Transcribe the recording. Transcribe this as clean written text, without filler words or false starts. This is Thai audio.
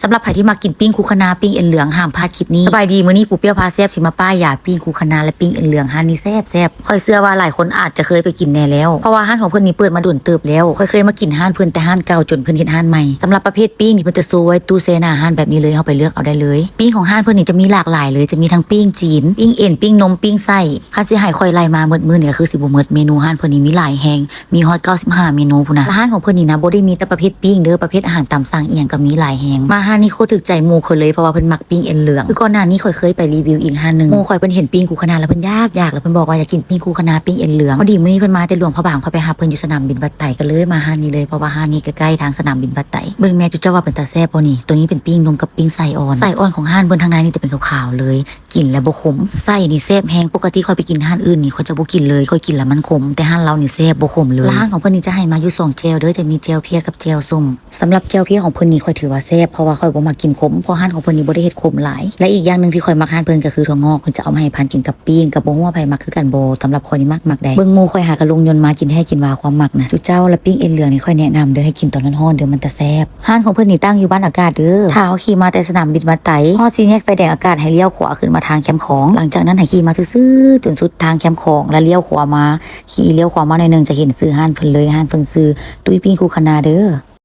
สำหรับใครที่มากินปิ้งคูคณาปิ้งเอ็นเหลืองห้ามพลาดคลิปนี้สบายดีมื้อนี้ปูเปี้ยวพาแซ่บสิมาป้ายยาปิ้งคูคณาและปิ้งเอ็นเหลืองห้านนี้แซ่บค่อยเชื่อว่าหลายคนอาจจะเคยไปกินแน่แล้วเพราะว่าห้านของเพิ่นนี้เปิดมาโดนเติบแล้วค่อยเคยมากินห้านเพิ่นแต่ห้านเก่าจนเพิ่นเฮ็ดห้านใหม่สำหรับประเภทปิ้งที่เพิ่นจะโซไว้ตู้เซหน้าห้านแบบนี้เลยเฮาไปเลือกเอาได้เลยปิ้งของห้านเพิ่นนี่จะมีหลากหลายเลยจะมีทั้งปิ้งจีนปิ้งเอ็นปิ้งนมปิ้งไส้คันสิให้ค่อยไล่มาหมดมื้อเนี่ยคือสิบ่หมดเมนูห้านเพิ่นนี่มีหลายแฮงมีฮอด95เมนูพุ่นน่ะห้านของเพิ่นนี่นะบ่ได้มีแต่ประเภทปิ้งเด้อประเภทอาหารตามสั่งอีหยังก็มีหลายแฮงมาห้านนี้โคตรถึกใจหมู่คนเลยเพราะว่าเพิ่นมักปิ้งเอ็นเหลืองคือก่อนหน้านี้ข่อยเคยไปรีวิวอีกห้านนึงหมู่ข่อยเพิ่นเห็นปิ้งคูคณาแล้วเพิ่นอยากแล้วเพิ่นบอกว่าอยากกินปิ้งคูคณาปิ้งเอ็นเหลืองพอดีมื้อนี้เพิ่นมาแต่หลวงพระบางค่อยไปหาเพิ่นอยู่สนามบินบัดไตก็เลยมาห้านนี้เลยเพราะว่าห้านนี้ใกล้ๆทางสนามบินบัดไตเบิ่งแม่จุ๊เจ้าว่าเป็นตาแซ่บบ่นี่ตัวนี้เป็นปิ้งนมกับปิ้งไส้อ่อนของห้านเบิ่นทางในนี่จะเป็นขาวๆเลยกินแล้วบ่ขมไส้นี่แซ่บแฮงปกติค่อยไปกินห้านอื่นนี่ข่อยจะบ่กินเลยค่อยกินแล้วมันขมแต่ห้านเรานี่แซ่บบ่ขมเลยร้านของเพิ่นนี่จะให้มาอยู่2แจ่วเด้อจะมีแจ่วเพียกับแจ่วส้มสำหรับแจ่วเพียของเพิ่นนี่ค่อยถือว่าแซ่บเพราะว่าค่อยบ่มักกินขมเพราะห้านของเพิ่นนี่บ่ได้เฮ็ดขมหลายและอีกอย่างนึงที่ค่อยมักห้านเพิ่นก็คือถั่วงอกเพิ่นจะเอามาให้พันกินกับปิ้งกับบ่ฮู้ว่าไผมักคือกันบ่สำหรับข่อยนี่มักได้เบิ่งหมู่ค่อยหากะลงยนต์มากินให้กินว่าความมักนะจุเจ้าและปิ้งเอ็นเหลืองนี่ค่อยแนะนำเด้อให้กินตอนร้อนๆเด้อมันจะแซ่บห้านของเพิ่นนี่ตั้งอยู่บ้านอากาศเด้อถ้าเฮาขี่มาแต่สนามบินบัดไตฮอด4แยกไฟแดงอากาศให้เลี้ยวขวาขึ้นมาทางแคมป์ของหลังจากนั้นให้ขี่มาซื่อๆจนสุดทางแคมป์ของแล้วเลี้ยวขวามาขี่เลี้ยวขวามาหน่อยนึงจะเห็นซื้อห้านเพิ่นเลยห้านเพิ่นซื้อตุ้ยปิ้งคูคณาเด้อ